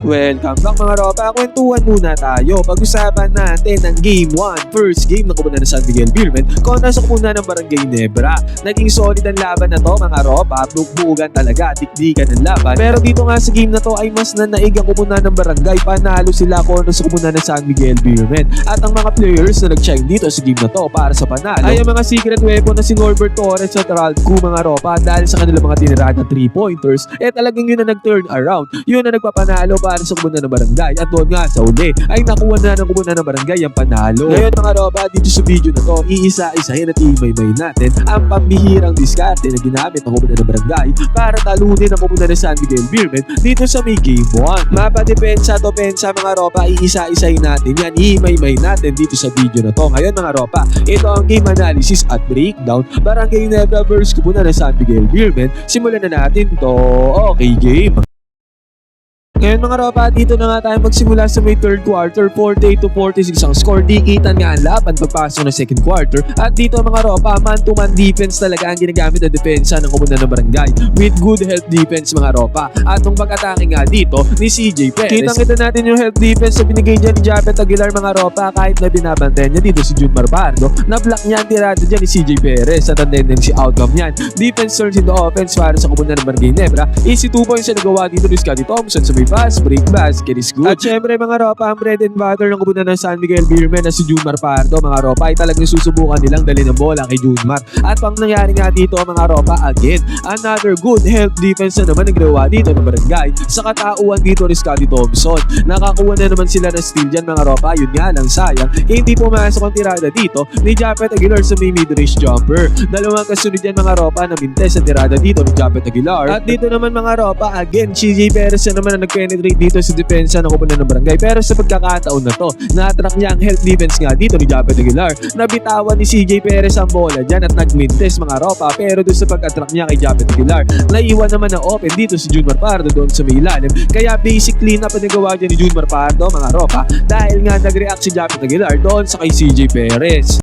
Welcome back mga ropa, kwentuhan muna tayo. Pag-usapan natin ang Game 1, first game ng Komunidad ng San Miguel Beermen kontra sa Komunidad ng Barangay Nebra. Naging solid ang laban na to mga ropa, bugbugan talaga, dikdikan ng laban. Pero dito nga sa game na to ay mas nanaig ang Komunidad ng Barangay, panalo sila kontra sa Komunidad ng San Miguel Beermen. At ang mga players na nag-shine dito sa game na to para sa panalo ay ang mga secret weapon na si Norbert Torres at Ralph mga ropa, dahil sa kanilang mga tinirada 3-pointers, talagang yun na nag-turn around, yun na nagpapanalo para sa Komunidad ng Barangay. At doon nga sa uli ay nakuha na ng Komunidad ng Barangay ang panalo. Ngayon mga ropa, dito sa video na to, iisa-isahin at iimay-may natin ang pambihirang diskarte na ginamit ng Komunidad ng Barangay para talunin ang Komunidad ng San Miguel Beermen dito sa may Game 1. Mapa depensa at opensa mga ropa, iisa-isahin natin yan, iimay-may natin dito sa video na to. Ngayon mga ropa, ito ang game analysis at breakdown Barangay Nebra vs Komunidad ng San Miguel Beermen. Simulan na natin to. Okay game. Ngayon mga ropa, dito na nga tayo magsimula sa may third quarter. 48-46 ang score. Dikitan nga ang laban pagpasok ng second quarter. At dito mga ropa, man-to-man defense talaga ang ginagamit na depensa ng Komunidad ng Barangay with good health defense mga ropa. At nung pag-atake nga dito ni CJ Perez, kitang-kita natin yung health defense na binigay dyan ni Japet Aguilar mga ropa, kahit na binabantayan niya dito si Junmar Pardo. Na-block niya ang tirada dyan ni CJ Perez at ang tendency outcome niyan. Defense turns into offense para sa Komunidad ng Barangay Nebra. Easy 2 points na nagawa dito ni Scotty Thompson sa may fast break basket is good. At syempre mga ropa, ang bread and butter ng Komunidad ng San Miguel Beermen na si Junmar Pardo mga ropa ay talagang susubukan nilang dali ng bola kay Junmar. At pang nangyari nga dito mga ropa, again, another good help defense na naman ang ginawa dito ng Barangay sa katauhan dito ni Scotty Thompson. Nakakuha na naman sila ng steal dyan mga ropa, yun nga lang sayang, hindi pumasok ang tirada dito ni Japet Aguilar sa may mid-range jumper. Dalawang kasunod yan mga ropa na mintes sa tirada dito ni Japet Aguilar. At dito naman mga ropa, again, CJ Perez na naman ang nag-penetrate dito sa depensa ng Komunidad ng Barangay. Pero sa pagkakataon na to, na-attract niya ang health defense nga dito ni Japet Aguilar. Nabitawan ni CJ Perez ang bola dyan at nag-mintes mga ropa. Pero doon sa pag-attract niya kay Japet Aguilar, naiwan naman na open dito si Junmar Pardo doon sa may ilalim. Kaya basic clean up ang nagawa dyan ni Junmar Pardo mga ropa, dahil nga nag-react si Japet Aguilar doon sa kay CJ Perez.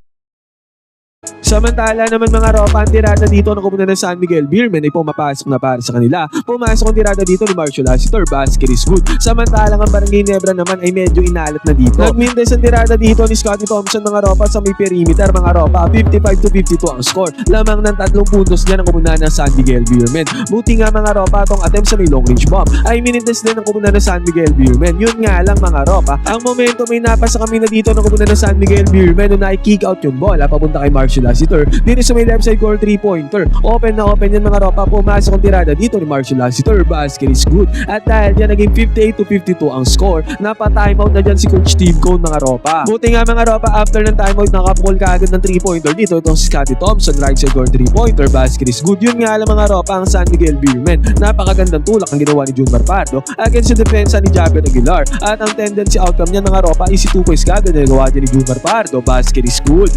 Samantala naman mga ropa, ang tirada dito ng Komunidad ng San Miguel Beermen ay pumapasok na para sa kanila. Pumasok ang tirada dito ni Marshall Lassiter, basket is good. Samantalang ang Barangay Nebra naman ay medyo inalat na dito. Nagmintes ang tirada dito ni Scotty Thompson mga ropa sa may perimeter mga ropa, 55-52 ang score. Lamang ng 3 puntos dyan ang Komunidad ng San Miguel Beermen. Buti nga mga ropa, itong attempt sa may long range bomb ay minintes din ng Komunidad ng San Miguel Beermen. Yun nga lang mga ropa, ang momento may napasa kami na dito ng Komunidad ng San Miguel Beermen nung na-kick out yung bola papunta kay Marshall Lassiter. Dito sa may left side goal 3-pointer. Open na open yan mga ropa. Pumasok ang tirada dito ni Marshall Lassiter. Basket is good. At dahil yan naging 58-52 ang score, napa-timeout na dyan si Coach Steve Cone mga ropa. Buti nga mga ropa, after ng timeout nakapukol ka agad ng 3-pointer dito. Itong si Scotty Thompson, right side goal 3-pointer. Basket is good. Yun nga lang mga ropa, ang San Miguel Beermen. Napakagandang tulak ang ginawa ni Junmar Pardo against sa depensa ni Japet Aguilar. At ang tendency outcome niya mga ropa, easy 2 points kagad na nagawa dyan ni Junmar Pardo. Basket is good.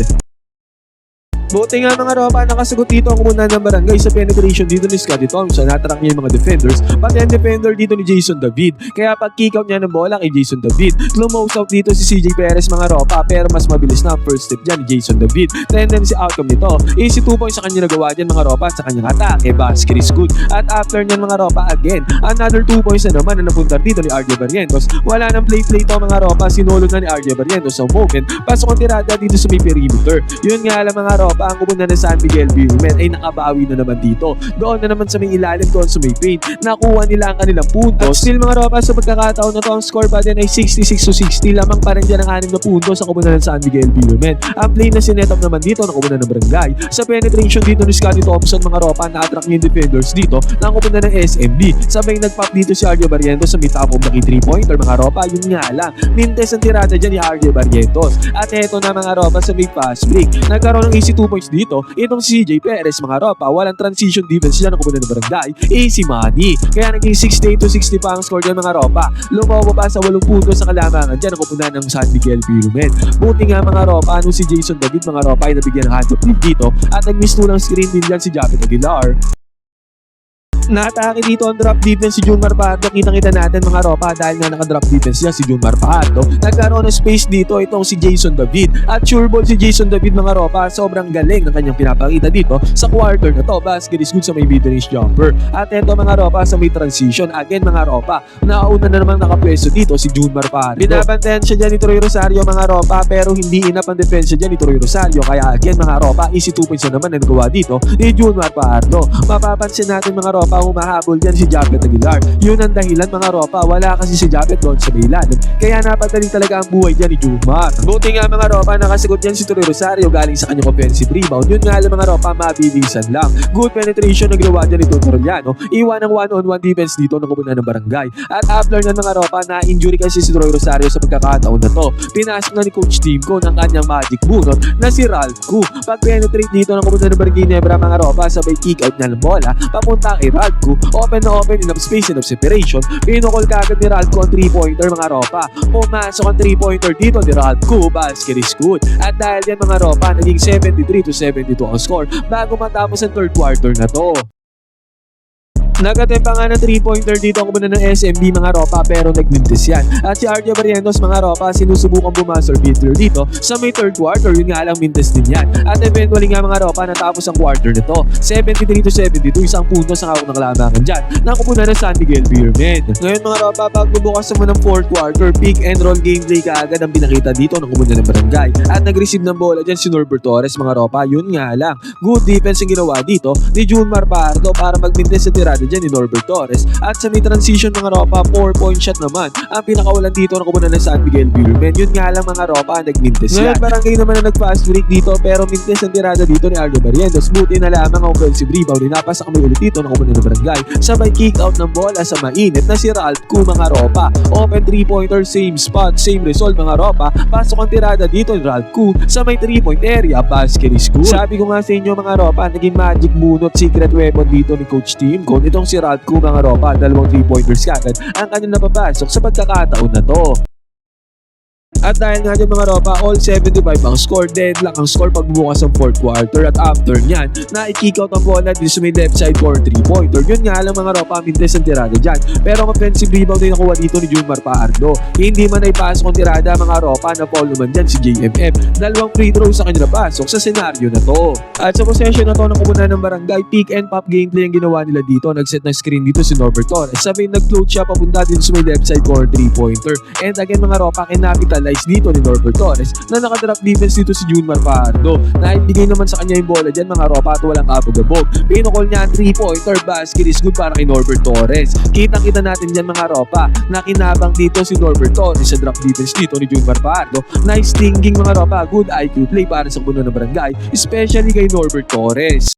Buti nga mga ropa, nakasagot dito ang Komunidad ng Barangay sa penetration dito ni Scotty Thompson. Natrack niya yung mga defenders, pati ang defender dito ni Jason David. Kaya pag kick out niya ng bola kay Jason David, close out dito si CJ Perez mga ropa, pero mas mabilis na ang first step dyan ni Jason David. Tendency outcome nito, easy 2 points sa kanya nagawa dyan mga ropa sa kanyang atake. Basket is good. At after nyan mga ropa, again, another 2 points na naman na napunta dito ni RJ Barrientos. Wala nang play to mga ropa, sinulod na ni RJ Barrientos sa moment. Pasok ang tirada dito sa may perimeter. Yun nga lang mga ropa, ang Komunidad ng San Miguel Beermen ay nakabawi na naman dito. Doon na naman sa may ilalim, doon sa may paint, nakuha nila ang kanilang puntos. At still mga ropa, sa pagkakataon na to, ang score pa din ay 66-60. Lamang pa rin dyan ang 6 na puntos sa Komunidad ng San Miguel Beermen. Ang play na sinetap naman dito ng Komunidad ng Barangay sa penetration dito ni Scotty Thompson mga ropa, na-attract niya yung defenders dito ng Komunidad ng SMB. Sabay nag-pop dito si RJ Barrientos sa may top of the 3-pointer mga ropa. Yun nga lang, mintes ang tirada dyan ni RJ Barrientos. At eto na mga ropa sa may fast break, nagkaroon ng easy 2 points dito itong si CJ Perez mga ropa. Walang transition defense dyan ng Komunidad ng Barangay, easy money. Kaya naging 68-60 pa ang score dyan mga ropa. Lumawa pa sa 8 puntos sa kalamangan dyan ng Komunidad ng San Miguel Beermen. Buti nga mga ropa, ano si Jason David mga ropa ay nabigyan ng hand of lead dito at nag-miss lang screen din dyan si Japet Aguilar. Natake dito ang drop defense si Junmar Fajardo. Kitang-kita natin mga ropa dahil nga naka-drop defense niya si Junmar Fajardo. Nagkaroon ng space dito itong si Jason David. At sure ball si Jason David mga ropa. Sobrang galing ng kanyang pinapakita dito sa quarter na to. Basket is good sa may mid-range jumper. At eto mga ropa sa may transition. Again mga ropa, nauna na naman nakapwesto dito si Junmar Fajardo. Binabantayan siya dyan ni Troy Rosario mga ropa, pero hindi enough ang defense dyan ni Troy Rosario. Kaya again mga ropa, easy 2 points na naman na nagawa dito ni Junmar Fajardo. Mapapansin natin mga ropa, humahabol dyan si Japet Aguilar. Yun ang dahilan mga ropa, wala kasi si Japet doon sa may ilalim. Kaya napadali talaga ang buhay dyan ni Junmar. Buti nga mga ropa, nakasagot dyan si Troy Rosario galing sa kanyang offensive rebound. Yun nga lang mga ropa, mabilisan lang. Good penetration na ginawa dyan ni Tony Roliano. Iwan ang one-on-one defense dito ng Komunan ng Barangay. At after nga mga ropa, na-injury kasi si Troy Rosario sa pagkakataon na to. Pinasok na ni Coach Timko ng kanyang magic bunot na si Ralph Koo. Pag-penetrate dito ng Komunan ng Barangay Ginebra mga ropa, sabay kick out niya ng bola papunta kay Ralph Koo. Open na open, enough space, enough separation. Pinukol kagad ni Ralph Koo ang 3-pointer mga ropa. Pumasok ang 3-pointer dito ni Ralph Koo. Basket is good. At dahil yan mga ropa, naging 73-72 ang score bago matapos ang third quarter na to. Nagatempa nga ng 3-pointer dito ang kumuna ng SMB mga ropa, pero nagmintis yan. At si RJ Barrientos mga ropa, sinusubukan bumasol beater dito sa may third quarter. Yun nga lang, mintis din yan. At eventually nga mga ropa, natapos ang quarter nito 73-72, isang puntos ang hawak ng kalamangan dyan ng kumuna ng San Miguel Beermen. Ngayon mga ropa, pagbubukas naman ng fourth quarter, pick and roll gameplay kaagad ang pinakita dito ng kumuna ng Barangay. At nag-receive ng bola dyan si Norbert Torres mga ropa. Yun nga lang, good defense ang ginawa dito ni Junmar Fajardo para magmintis sa tirada dyan ni Norbert Torres. At sa may transition mga ropa, 4-point shot naman ang pinakawalan dito ng kumunan ng San Miguel Beermen. Yun nga lang mga ropa, nagmintis yan. Ngayon Barangay naman na nag-fast break dito, pero mintis ang tirada dito ni Aldo Barrientos. Buti na lamang ang offensive rebound, inapasa kami ulit dito ng kumunan ng Barangay. Sabay kick out ng bola sa mainit na si Ralph Koo mga ropa. Open 3-pointer, same spot, same result mga ropa. Pasok ang tirada dito ni Ralph Koo sa may 3-point area. Basket is good. Sabi ko nga sa inyo mga ropa, naging magic bunot, secret weapon dito ni Coach Timko. Itong si Ralph Koo mga ropa, dalawang 3-pointers kagad ang kanyang napapasok sa pagkakataon na to. At dahil nga dyan mga ropa, all 75 ang score, deadlock ang score pagbubukas ng fourth quarter. At after nyan, na-kick out ang bola dito sa may left side for 3-pointer. Yun nga lang mga ropa, mintes ang tirada dyan. Pero ang offensive rebound ay nakuha dito ni Junmar Fajardo. Hindi man ay pasok ang tirada mga ropa, na foul naman dyan si JMM. Dalawang free throw sa kanya napasok sa senaryo na to. At sa possession na to ng kumunan ng Barangay, pick and pop gameplay ang ginawa nila dito. Nag-set ng screen dito si Norbert Torres. Sabay nag-float siya papunta dito sa may left side for 3-pointer. And again mga ropa, kinapitalize dito ni Norbert Torres na nakadrop defense dito si Junmar Fajardo. Naibigay naman sa kanya yung bola dyan mga ropa at walang kapagabog. Pinukol niya ang 3-pointer, basket is good para kay Norbert Torres. Kitang-kita natin dyan mga ropa na kinabang dito si Norbert Torres sa drop defense dito ni Junmar Fajardo. Nice thinking mga ropa, good IQ play para sa Komunan ng Barangay, especially kay Norbert Torres.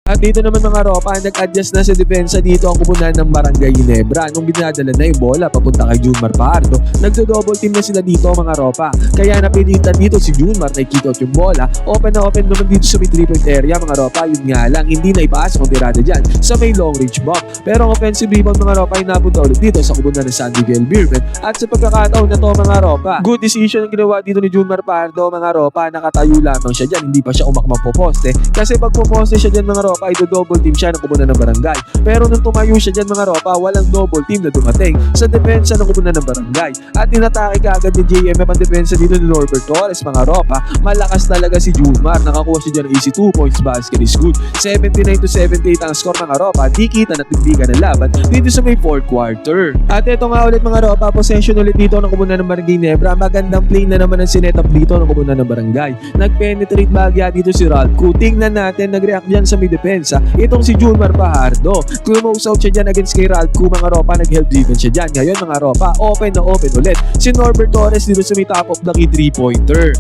At dito naman mga ropa, nag-adjust na sa depensa dito ang kumunan ng Barangay Ginebra. Nung binadala na yung bola papunta kay Junmar Fajardo, nagdo-double team na sila dito mga ropa. Kaya napilitan dito si Junmar na i-kick out yung bola. Open na open naman dito sa may 3-point area mga ropa. Yun nga lang, hindi na ipasok ang tirada dyan sa may long range bump. Pero ang offensive rebound mga ropa ay napunta ulit dito sa kumunan ng San Miguel Beermen. At sa pagkakataon na to mga ropa, good decision ang ginawa dito ni Junmar Fajardo mga ropa. Nakatayo lamang siya dyan, hindi pa siya umakmang po poste. Kasi pag po poste siya dyan mga ropa, ay double team siya ng kumunan ng Barangay. Pero nung tumayo siya dyan mga ropa, walang double team na dumating sa depensa ng kumunan ng Barangay. At tinatake kaagad ni JMF ang depensa dito ni Norbert Torres mga ropa. Malakas talaga si Junmar. Nakakuha siya dyan ng easy 2 points, basket is good. 79-78 ang score mga ropa. Di kita na tigbigan ng laban dito sa may fourth quarter. At ito nga ulit mga ropa, possession ulit dito ng kumunan ng Barangay Ginebra. Magandang play na naman ang sinetap dito ng kumunan ng Barangay. Nag-penetrate bagya dito si Ralph Koo. Tingnan natin, nag-react dyan sa may depensa itong si Junmar Fajardo. Close out siya dyan against kay Ralph Koo mga ropa, nag-help defense siya dyan. Ngayon mga ropa, open na open ulit si Norbert Torres dito sa may top of the key 3-pointer.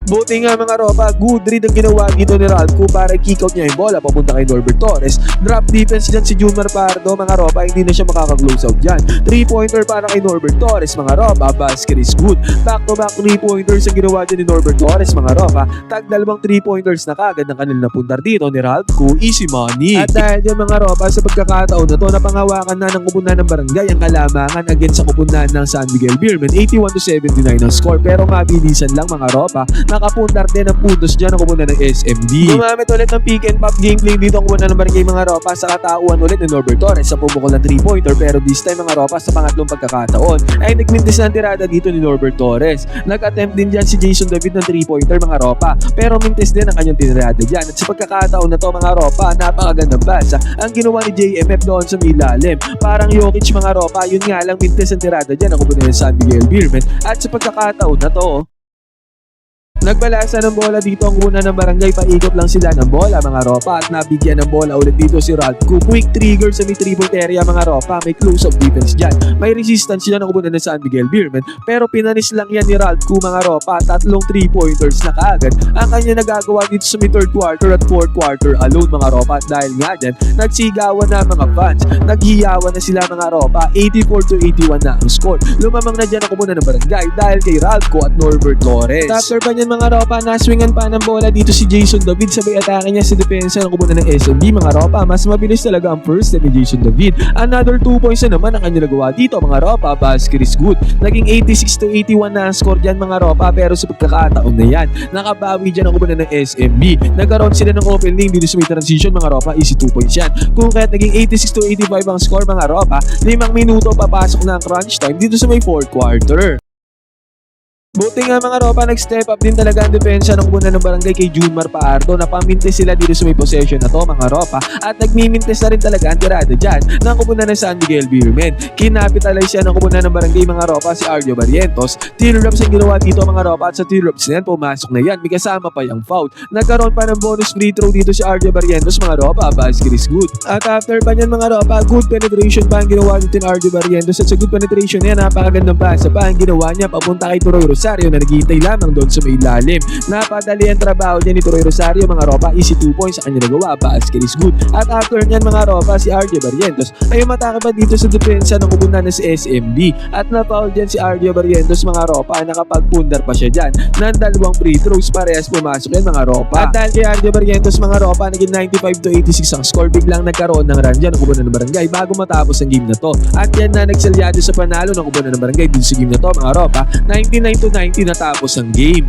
Buti nga mga ropa, good read ang ginawa dito ni Ralph Koo para i-kick out niya yung bola papunta kay Norbert Torres. Drop defense dyan si Junmar Fajardo mga ropa, hindi na siya makaka-close out dyan. 3-pointer para kay Norbert Torres mga ropa, basket is good. Back to back 3-pointers ang ginawa dyan ni Norbert Torres mga ropa. Tag dalawang 3-pointers na kagad ng kanilang napuntar dito ni Ralph Koo, easy money. At dahil dyan mga ropa, sa pagkakataon na to, napanghawakan na ng kumunan ng Barangay ang kalamangan against sa kumunan ng San Miguel Beermen. 81-79 ang score, pero mabilisan lang mga ropa nakapundar din ang puntos dyan ang kumuna ng SMB. Gumamit ulit ng pick and pop gameplay dito ang kumuna ng barangay mga ropa sa katauan ulit ni Norbert Torres sa pumukol ng 3-pointer, pero this time mga ropa sa pangatlong pagkakataon ay nagmintis ng tirada dito ni Norbert Torres. Nag-attempt din dyan si Jason David ng 3-pointer mga ropa, pero mintis din ang kanyang tirada dyan, at sa pagkakataon na to mga ropa, napakagandang basa ang ginawa ni JMF doon sa ilalim. Parang Jokic mga ropa, yun nga lang mintis ang tirada dyan ang kumuna ng San Miguel Beermen, at sa pagkakataon na to nagbalasa ng bola dito ang una ng barangay, paikot lang sila ng bola mga ropa, at nabigyan ng bola ulit dito si Ralph Ku. Quick trigger sa may 3-point area mga ropa, may close-up defense dyan, may resistance sila ng una ng San Miguel Beermen, pero pinanis lang yan ni Ralph Ku mga ropa, tatlong 3-pointers na kaagad ang kanya nagagawa dito sa may 3rd quarter at 4th quarter alone mga ropa, at dahil nga dyan nagsigawan na mga fans, naghiyawan na sila mga ropa, 84-81 na ang score. Lumamang na dyan ang una ng barangay dahil kay Ralph Ku at Norbert Torres. After pa niyan mga ropa, naswingan pa ng bola dito si Jason David, sabay atake niya sa depensa ng kumuna ng SMB mga ropa. Mas mabilis talaga ang first step ni Jason David. Another 2 points na naman ang kanya nagawa dito mga ropa. Basket is good. Naging 86-81 na ang score dyan mga ropa, pero sa pagkakataon na yan nakabawi dyan ang kumuna ng SMB. Nagkaroon sila ng open lane dito sa may transition mga ropa, easy 2 points yan. Kung kaya't naging 86-85 ang score mga ropa, 5 minuto papasok na ang crunch time dito sa may 4th quarter. Buti nga mga ropa, nag-step up din talaga ang depensa ng kumuna ng barangay kay Junmar Paardo, na pamintis sila dito sa may possession na to mga ropa, at nagmimintis na rin talaga ang tirada dyan ng kumuna ng San Miguel Beermen. Kinapitalize siya ng kumuna ng barangay mga ropa si Arjo Barrientos. Teardrops ang ginawa dito mga ropa, at sa teardrops na yan pumasok na yan, may kasama pa yung foul. Nagkaroon pa ng bonus free throw dito si Arjo Barrientos mga ropa, basket is good. At after pa niyan mga ropa, good penetration pa ang ginawa dito ni Arjo Barrientos, at sa good penetration niya napakagandang pasa pa ang ginawa niya papunta kay Turoy Rosario na naghihintay lamang doon sa may ilalim. Napadali ang trabaho niya ni Turoy Rosario mga ropa, easy 2 points sa kanya nagawa, basket is good. At after niyan mga ropa, si RJ Barrientos ay umatake pa dito sa depensa ng kubunan ng si SMB, at na-foul dyan si RJ Barrientos mga ropa, nakapagpundar pa siya dyan ng 2 free throws, parehas pumasok yan mga ropa. At dahil kay RJ Barrientos mga ropa, naging 95-86 ang score, biglang nagkaroon ng run dyan ng kubunan ng barangay bago matapos ang game na to, at yan na nagsalyado sa panalo ng kubunan ng barangay dito sa game na to mga ropa. 99-90 natapos ang game.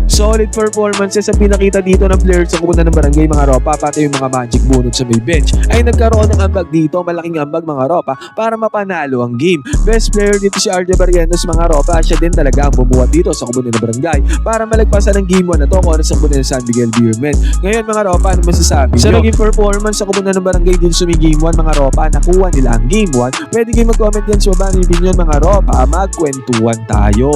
Solid performances ang pinakita dito ng players sa kumuna ng barangay mga ropa, pati yung mga magic bunot sa may bench ay nagkaroon ng ambag dito, malaking ambag mga ropa, para mapanalo ang game. Best player dito si RJ Barrientos mga ropa, siya din talaga ang bumuhat dito sa kumuna ng barangay para malagpasan ang game 1 na to kung ano sa kumuna ng San Miguel Beermen. Ngayon mga ropa, ano masasabi sa naging performance sa kumuna ng barangay dito sa may game 1 mga ropa, nakuha nila ang game 1? Pwede kayo mag-comment yan sa baba ng opinion mga ropa, magkwentuhan tayo.